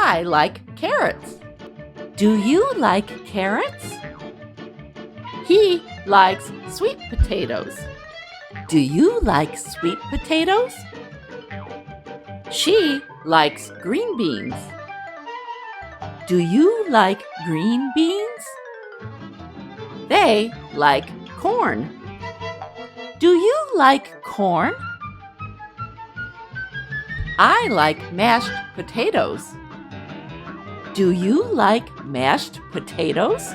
I like carrots. Do you like carrots? He likes sweet potatoes. Do you like sweet potatoes? She likes green beans. Do you like green beans? They like corn. Do you like corn? I like mashed potatoes. Do you like mashed potatoes?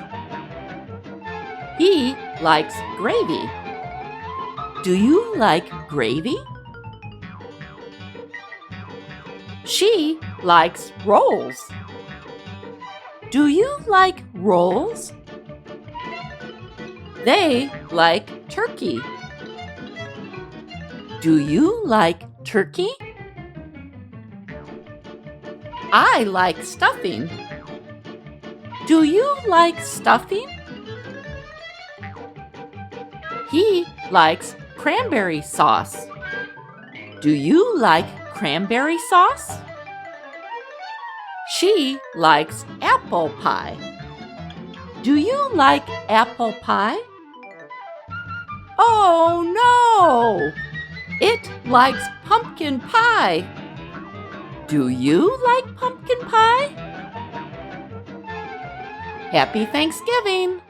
He likes gravy. Do you like gravy? She likes rolls. Do you like rolls? They like turkey. Do you like turkey? I like stuffing. Do you like stuffing? He likes cranberry sauce. Do you like cranberry sauce? She likes apple pie. Do you like apple pie? Oh no! It likes pumpkin pie. Do you like pumpkin pie? Happy Thanksgiving!